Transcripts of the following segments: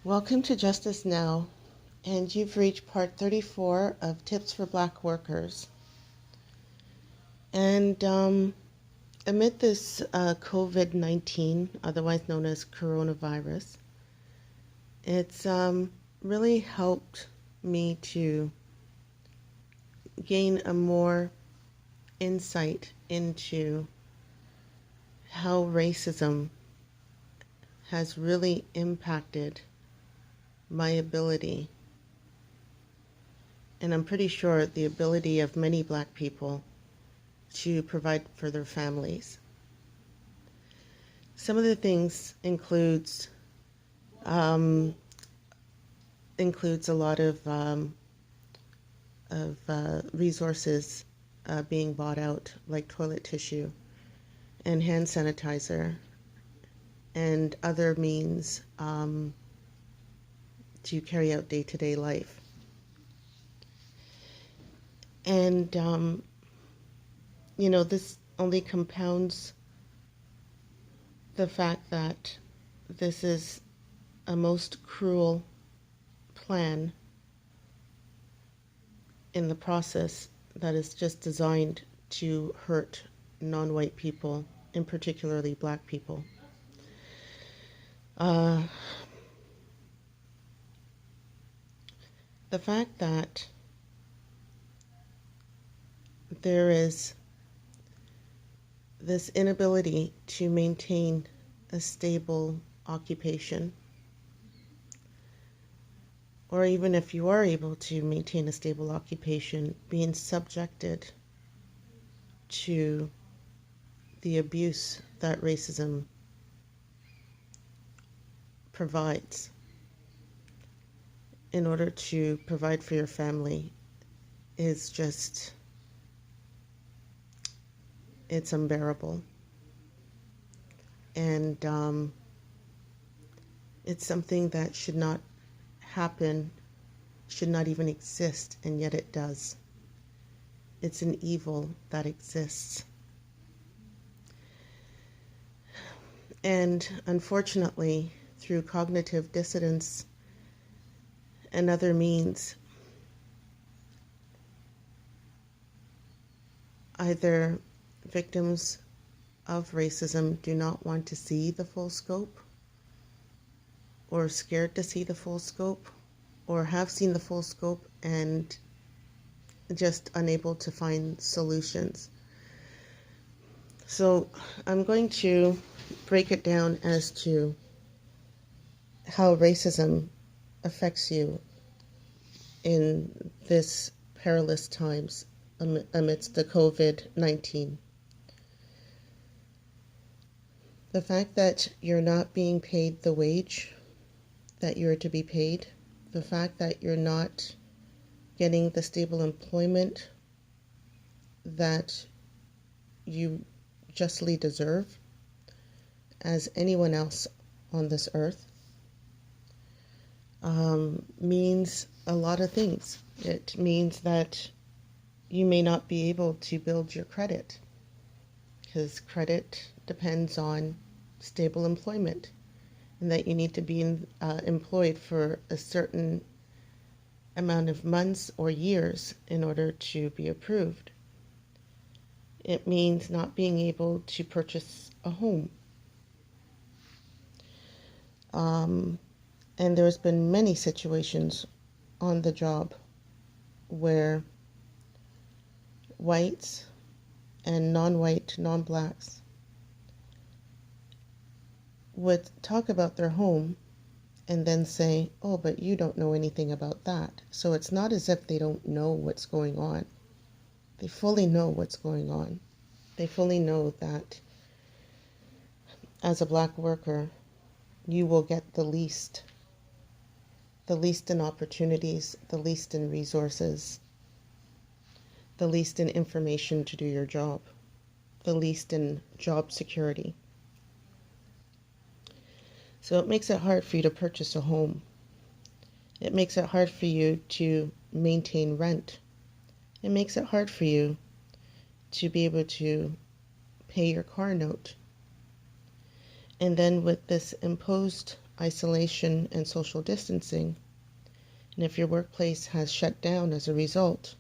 Welcome to Justice Now, and you've reached part 34 of Tips for Black Workers. And amid this COVID-19, otherwise known as coronavirus, it's really helped me to gain a more insight into how racism has really impacted my ability, and I'm pretty sure the ability of many Black people to provide for their families. Some of the things includes a lot of resources being bought out, like toilet tissue and hand sanitizer and other means to carry out day-to-day life. And, this only compounds the fact that this is a most cruel plan in the process that is just designed to hurt non-white people, and particularly Black people. The fact that there is this inability to maintain a stable occupation, or even if you are able to maintain a stable occupation, being subjected to the abuse that racism provides in order to provide for your family is just, it's unbearable. And it's something that should not happen, should not even exist, and yet it does. It's an evil that exists. And unfortunately, through cognitive dissonance and other means, either victims of racism do not want to see the full scope, or scared to see the full scope, or have seen the full scope and just unable to find solutions. So I'm going to break it down as to how racism affects you in this perilous times amidst the COVID-19. The fact that you're not being paid the wage that you're to be paid, the fact that you're not getting the stable employment that you justly deserve as anyone else on this earth, means a lot of things. It means that you may not be able to build your credit, because credit depends on stable employment, and that you need to be employed for a certain amount of months or years in order to be approved. It means not being able to purchase a home. And there's been many situations on the job where whites and non-white, non-blacks would talk about their home and then say, oh, but you don't know anything about that. So it's not as if they don't know what's going on. They fully know what's going on. They fully know that as a Black worker, you will get the least in opportunities, the least in resources, the least in information to do your job, the least in job security. So it makes it hard for you to purchase a home. It makes it hard for you to maintain rent. It makes it hard for you to be able to pay your car note. And then with this imposed isolation and social distancing, and if your workplace has shut down as a result,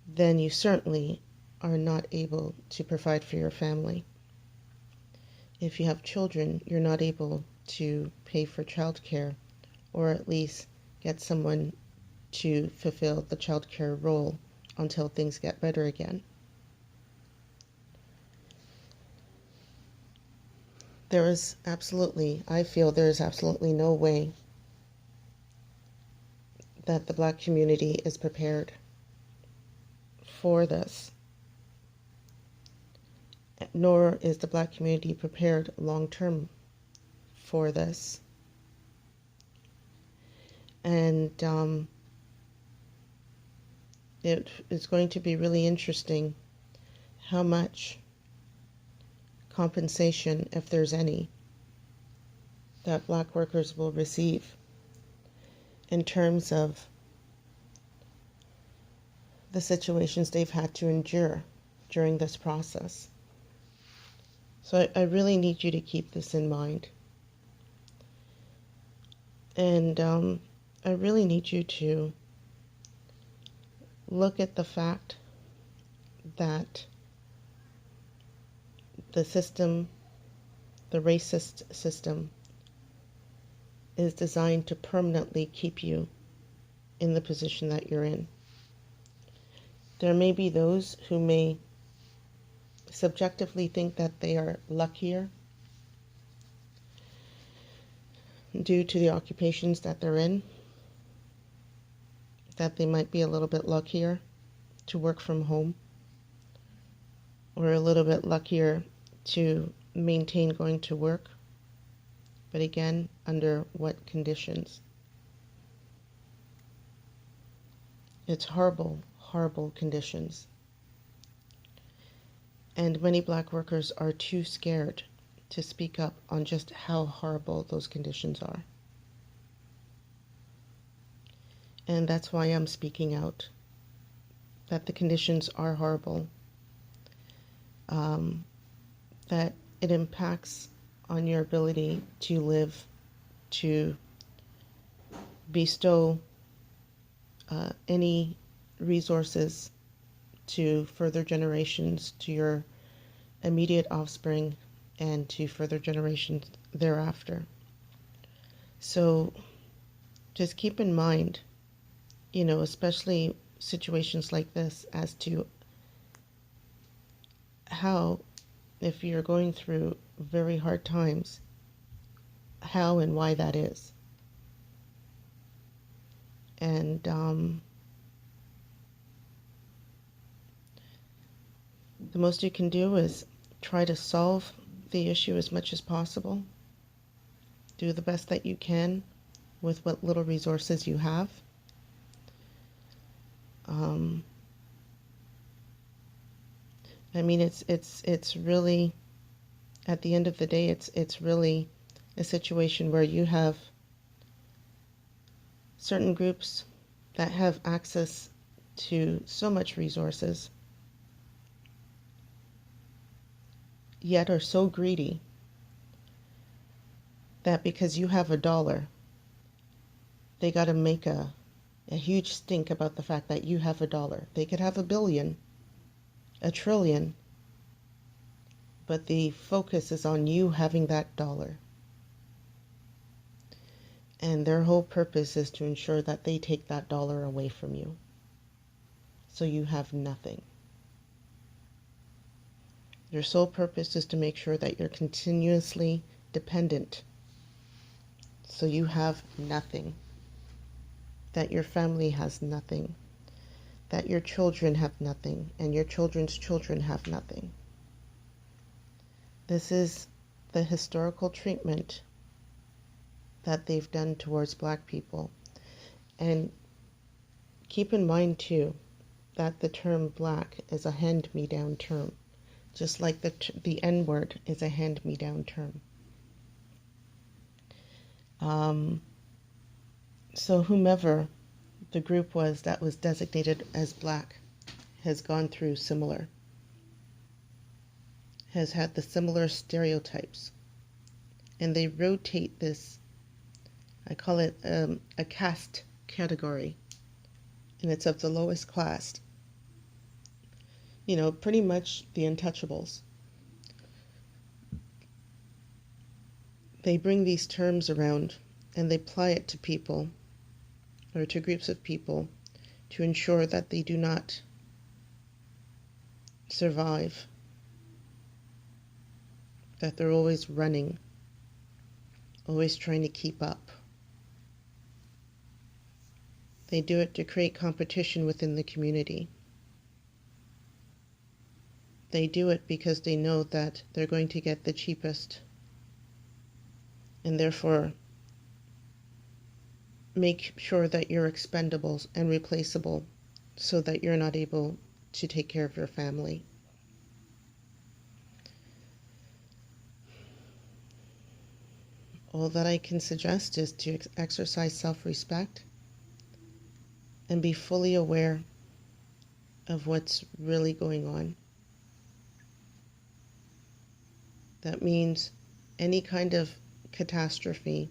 then you certainly are not able to provide for your family. If you have children, you're not able to pay for childcare, or at least get someone to fulfill the childcare role until things get better again. I feel there is absolutely no way that the Black community is prepared for this, nor is the Black community prepared long term for this. And it is going to be really interesting how much compensation, if there's any, that Black workers will receive in terms of the situations they've had to endure during this process. So I really need you to keep this in mind. And I really need you to look at the fact that the system, the racist system, is designed to permanently keep you in the position that you're in. There may be those who may subjectively think that they are luckier due to the occupations that they're in, that they might be a little bit luckier to work from home, or a little bit luckier to maintain going to work. But again, under what conditions? It's horrible, horrible conditions. And many Black workers are too scared to speak up on just how horrible those conditions are. And that's why I'm speaking out, that the conditions are horrible, that it impacts on your ability to live, to bestow any resources to further generations, to your immediate offspring, and to further generations thereafter. So just keep in mind, especially situations like this, as to how, if you're going through very hard times, how and why that is. And the most you can do is try to solve the issue as much as possible. Do the best that you can with what little resources you have. It's really, at the end of the day, it's really a situation where you have certain groups that have access to so much resources, yet are so greedy that because you have $1, they got to make a huge stink about the fact that you have $1. They could have $1 billion, $1 trillion, but the focus is on you having that $1. And their whole purpose is to ensure that they take that $1 away from you, so you have nothing. Your sole purpose is to make sure that you're continuously dependent, so you have nothing, that your family has nothing, that your children have nothing, and your children's children have nothing. This is the historical treatment that they've done towards Black people. And keep in mind, too, that the term Black is a hand-me-down term, just like the N-word is a hand-me-down term. So whomever the group was that was designated as Black has gone through has had the similar stereotypes and they rotate this. I call it a caste category, and it's of the lowest class. Pretty much the untouchables. They bring these terms around and they apply it to people or to groups of people to ensure that they do not survive, that they're always running, always trying to keep up. They do it to create competition within the community. They do it because they know that they're going to get the cheapest and therefore make sure that you're expendable and replaceable so that you're not able to take care of your family. All that I can suggest is to exercise self-respect and be fully aware of what's really going on. That means any kind of catastrophe,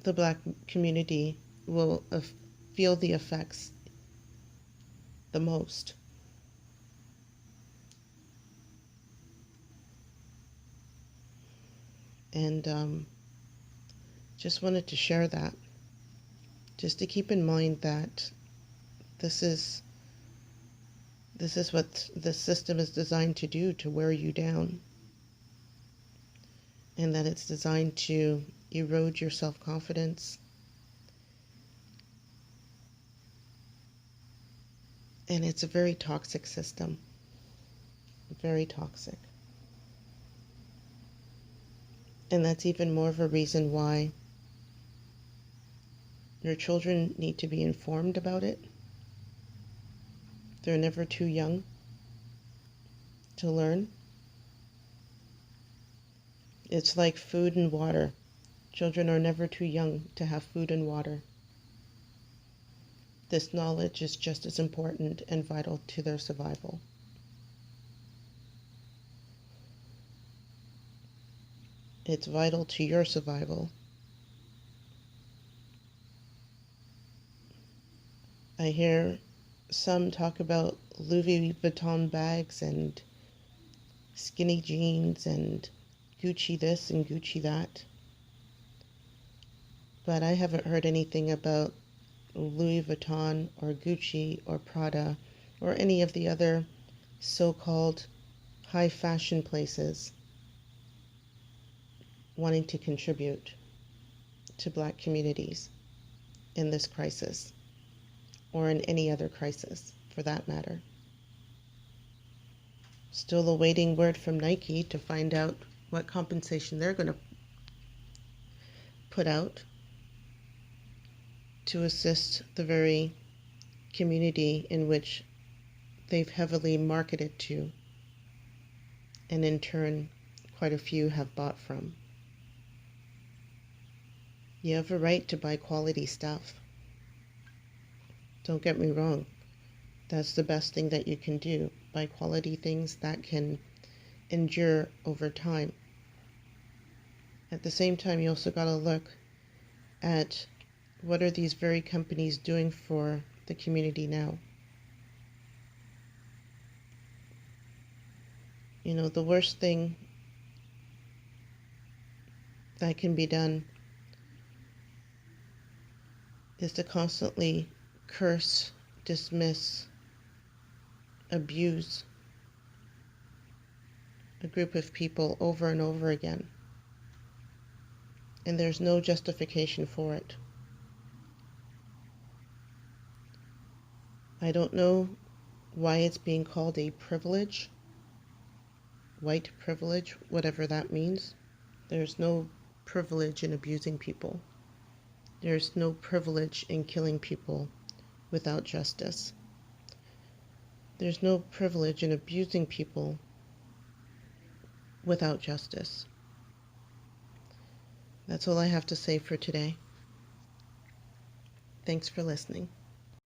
the Black community will feel the effects the most. And just wanted to share that, just to keep in mind that this is what the system is designed to do, to wear you down, and that it's designed to erode your self-confidence. And it's a very toxic system, very toxic. And that's even more of a reason why your children need to be informed about it. They're never too young to learn. It's like food and water. Children are never too young to have food and water. This knowledge is just as important and vital to their survival. It's vital to your survival. I hear some talk about Louis Vuitton bags and skinny jeans and Gucci this and Gucci that. But I haven't heard anything about Louis Vuitton or Gucci or Prada or any of the other so-called high fashion places wanting to contribute to Black communities in this crisis, or in any other crisis for that matter. Still awaiting word from Nike to find out what compensation they're going to put out to assist the very community in which they've heavily marketed to, and in turn quite a few have bought from. You have a right to buy quality stuff. Don't get me wrong. That's the best thing that you can do. Buy quality things that can endure over time. At the same time, you also got to look at what are these very companies doing for the community now. The worst thing that can be done is to constantly curse, dismiss, abuse a group of people over and over again. And there's no justification for it. I don't know why it's being called a privilege, white privilege, whatever that means. There's no privilege in abusing people. There's no privilege in killing people without justice. There's no privilege in abusing people without justice. That's all I have to say for today. Thanks for listening.